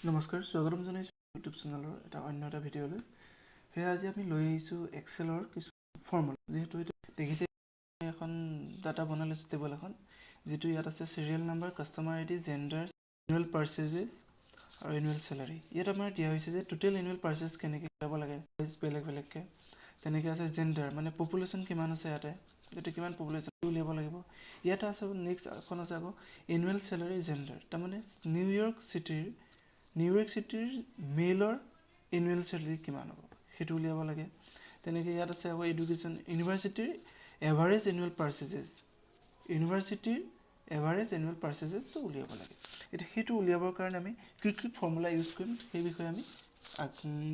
নমস্কাৰ স্বাগতম জনাইছোঁ ইউটিউব চেনেলৰ অন্য এটা ভিডিঅ'লৈ। সেয়া আজি আমি লৈ আহিছোঁ এক্সেলৰ কিছু ফৰ্মুলা। যিহেতু এইটো দেখিছে এখন ডাটা বনাই লৈছোঁ টেবল এখন, যিটো ইয়াত আছে serial number, customer ID, gender, annual purchases আৰু এনুৱেল চেলাৰী। ইয়াত আমাৰ দিয়া হৈছে যে টোটেল এনুৱেল পাৰ্চেজ কেনেকৈ যাব লাগে বেলেগ বেলেগকৈ। তেনেকৈ আছে জেণ্ডাৰ, মানে পপুলেশ্যন কিমান আছে ইয়াতে, এইটো কিমান পপুলেশ্যন উলিয়াব লাগিব। ইয়াতে আছে নেক্সট এখন আছে আকৌ এনুৱেল চেলাৰী জেণ্ডাৰ, তাৰমানে নিউয়ৰ্ক চিটিৰ মেইলৰ এনুৱেল চেলাৰী কিমান হ'ব সেইটো উলিয়াব লাগে। তেনেকৈ ইয়াত আছে আকৌ এডুকেশ্যন, ইউনিভাৰ্চিটিৰ এভাৰেজ এনুৱেল পাৰ্চেজেছটো উলিয়াব লাগে। এতিয়া সেইটো উলিয়াবৰ কাৰণে আমি কি কি ফৰ্মুলা ইউজ কৰিম সেই বিষয়ে আমি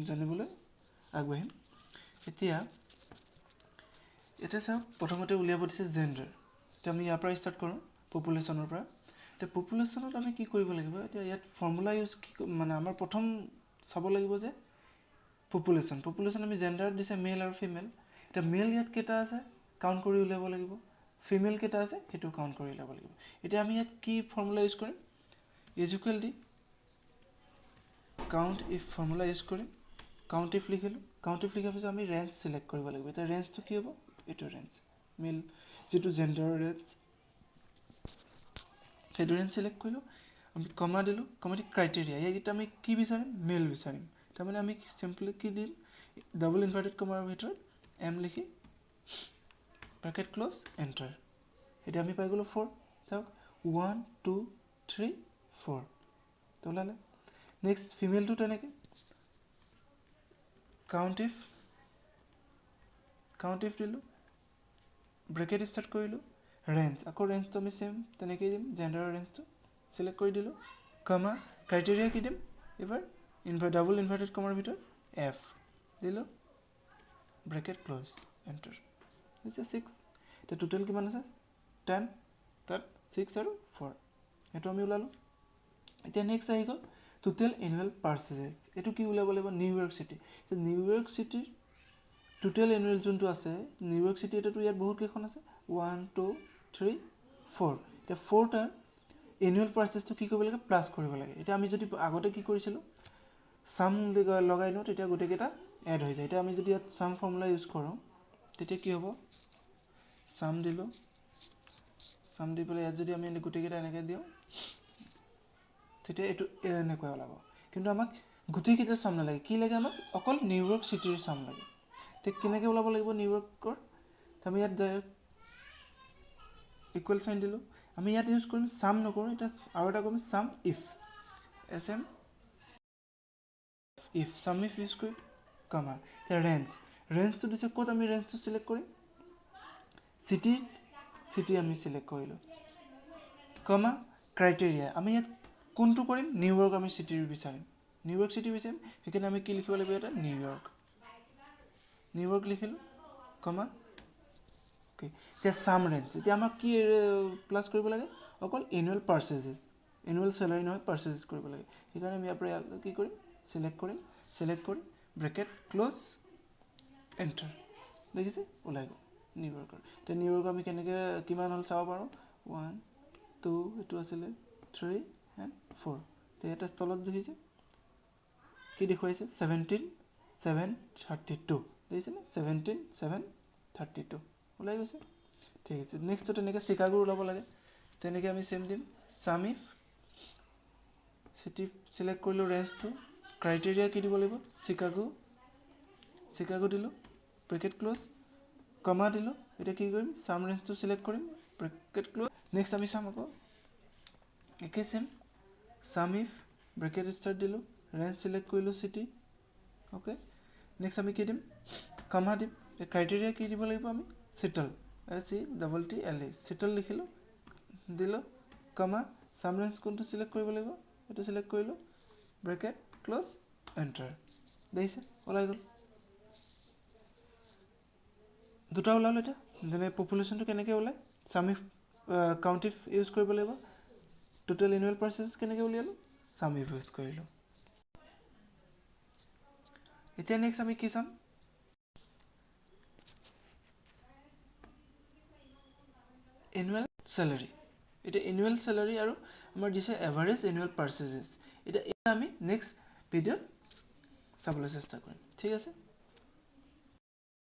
জানিবলৈ আগবাঢ়িম। এতিয়া চাওক, প্ৰথমতে উলিয়াব দিছে জেণ্ডাৰ। এতিয়া আমি ইয়াৰ পৰা ষ্টাৰ্ট কৰোঁ, পপুলেশ্যনৰ পৰা। এতিয়া পপুলেশ্যনত আমি কি কৰিব লাগিব, এতিয়া ইয়াত ফৰ্মুলা মানে আমাৰ প্ৰথম চাব লাগিব যে পপুলেশ্যন আমি জেণ্ডাৰত দিছে মেল আৰু ফিমেল। এতিয়া মেল ইয়াত কেইটা আছে কাউণ্ট কৰি উলিয়াব লাগিব, ফিমেল কেইটা আছে সেইটো কাউণ্ট কৰি উলিয়াব লাগিব। এতিয়া আমি ইয়াত কি ফৰ্মুলা ইউজ কৰিম, equal the count if formula use কৰিম। কাউণ্ট ইফ লিখিলোঁ, কাউণ্ট ইফ লিখাৰ পিছত আমি ৰেঞ্জ চিলেক্ট কৰিব লাগিব। এতিয়া ৰেঞ্জটো কি হ'ব, এইটো ৰেঞ্জ মেল যিটো জেণ্ডাৰৰ ৰেঞ্জ, সেইটো ৰেঞ্জ চিলেক্ট কৰিলোঁ। আমি কমা দিলোঁ, কমা দি ক্ৰাইটেৰিয়া, ইয়াত আমি কি বিচাৰিম, মেল বিচাৰিম। তাৰমানে আমি চিম্পলি কি দিম, ডাবল ইনভাৰ্টেড কমাৰ ভিতৰত এম লিখি ব্ৰেকেট ক্ল'জ এণ্টাৰ। এতিয়া আমি পাই গ'লোঁ 4। চাওক 1 2 3 4 তো ওলালে। নেক্সট ফিমেলটো তেনেকৈ কাউণ্ট ইফ দিলোঁ, ব্ৰেকেট ষ্টাৰ্ট কৰিলোঁ, ৰেঞ্জ, আকৌ ৰেঞ্জটো আমি চেম তেনেকৈ দিম, জেণ্ডাৰৰ ৰেঞ্জটো চিলেক্ট কৰি দিলোঁ, কমা ক্ৰাইটেৰিয়া কি দিম এইবাৰ, ডাবল ইনভাৰ্টেড কমাৰ ভিতৰত এফ দিলোঁ, ব্ৰেকেট ক্ল'জ এণ্টাৰ। হৈছে 6। এতিয়া টোটেল কিমান আছে 10, তাত 6 আৰু 4 সেইটো আমি ওলালোঁ। এতিয়া নেক্সট আহি গ'ল টোটেল এনুৱেল পাৰ্চেজেছ। এইটো কি উলিয়াব লাগিব, নিউয়ৰ্ক চিটিৰ টোটেল এনুৱেল যোনটো আছে, নিউয়ৰ্ক চিটি এটাতো ইয়াত বহুত কেইখন আছে, 1 2 3 4। এতিয়া 4টা এনুৱেল পাৰ্চেজটো কি কৰিব লাগে, প্লাছ কৰিব লাগে। এতিয়া আমি যদি আগতে কি কৰিছিলোঁ, চাম লগাই দিওঁ তেতিয়া গোটেইকেইটা এড হৈ যায়। এতিয়া আমি যদি ইয়াত চাম ফৰ্মুলা ইউজ কৰোঁ তেতিয়া কি হ'ব, চাম দিলোঁ, চাম দি পেলাই ইয়াত যদি আমি গোটেইকেইটা এনেকৈ দিওঁ তেতিয়া এইটো এনেকৈ ওলাব। কিন্তু আমাক গোটেইকেইটা চাম নালাগে, কি লাগে আমাক, অকল নিউয়ৰ্ক চিটিৰ চাম লাগে। ঠিক কেনেকৈ ওলাব লাগিব নিউয়ৰ্কৰ, আমি ইয়াত ইকুৱেল চাইন দিলোঁ। আমি ইয়াত ইউজ কৰিম চাম নকৰোঁ, এতিয়া আৰু এটা কৰিম চাম ইফ, চাম ইফ ইউজ কৰিম, কমা। এতিয়া ৰেঞ্জটো দিছে ক'ত, আমি ৰেঞ্জটো চিলেক্ট কৰিম, চিটি আমি চিলেক্ট কৰিলোঁ, কমা ক্ৰাইটেৰিয়া, আমি ইয়াত কোনটো কৰিম, নিউয়ৰ্ক আমি চিটিৰ বিচাৰিম, নিউয়ৰ্ক চিটি বিচাৰিম, সেইকাৰণে আমি কি লিখিব লাগিব, ইয়াতে নিউয়ৰ্ক লিখিলোঁ, কমা অ'কে। এতিয়া চাম ৰেঞ্জ, এতিয়া আমাক কি প্লাছ কৰিব লাগে, অকল এনুৱেল পাৰ্চেজেছ, এনুৱেল চেলাৰী নহয় পাৰ্চেজেছ কৰিব লাগে। সেইকাৰণে আমি ইয়াৰ পৰা কি কৰিম, চিলেক্ট কৰি ব্ৰেকেট ক্ল'জ এণ্টাৰ। দেখিছে ওলাই গ'ল নিউয়ৰ্কৰ। এতিয়া নিউয়ৰ্ক আমি কেনেকৈ কিমান হ'ল চাব পাৰোঁ, 1 2 এইটো আছিলে 3 and 4। এতিয়া এটা তলত দেখিছে কি দেখুৱাইছে, 17,732 দেখিছেনে, 17,732 ওলাই গৈছে। ঠিক আছে, নেক্সটটো তেনেকৈ চিকাগো ওলাব লাগে। তেনেকৈ আমি চেম দিম, চাম ইফ চিটি চিলেক্ট কৰিলোঁ, ৰেঞ্জটো ক্ৰাইটেৰিয়া কি দিব লাগিব, চিকাগো দিলোঁ, ব্ৰেকেট ক্ল'জ, কমা দিলোঁ। এতিয়া কি কৰিম, চাম ৰেঞ্জটো চিলেক্ট কৰিম, ব্ৰেকেট ক্ল'জ। নেক্সট আমি চাম আকৌ একে চেম, চাম ইফ ব্ৰেকেট ষ্টাৰ্ট দিলোঁ, ৰেঞ্জ চিলেক্ট কৰিলোঁ, চিটি, অ'কে। নেক্সট আমি কি দিম, কমা দিম। ক্ৰাইটেৰিয়া কি দিব লাগিব, আমি চিটল, SETTLE চিটল লিখিলোঁ, দিলোঁ, কমা, চাম ৰেঞ্জ কোনটো চিলেক্ট কৰিব লাগিব, এইটো চিলেক্ট কৰিলোঁ, ব্ৰেকেট ক্ল'জ এণ্টাৰ। দেখিছে ওলাই গ'ল, দুটা ওলালোঁ। এতিয়া যেনে পপুলেশ্যনটো কেনেকৈ ওলায়, চামিফ কাউণ্ট ইফ ইউজ কৰিব লাগিব, টোটেল এনুৱেল পাৰ্চেজ কেনেকৈ উলিয়ালোঁ, চামিফ ইউজ কৰিলোঁ। এতিয়া নেক্সট আমি কি চাম, এনুৱেল চেলাৰী। এতিয়া এনুৱেল চেলাৰী আৰু আমাৰ দিছে এভাৰেজ এনুৱেল পাৰ্চেজেছ। এতিয়া আমি নেক্সট ভিডিঅ'ত চাবলৈ চেষ্টা কৰিম ঠিক আছে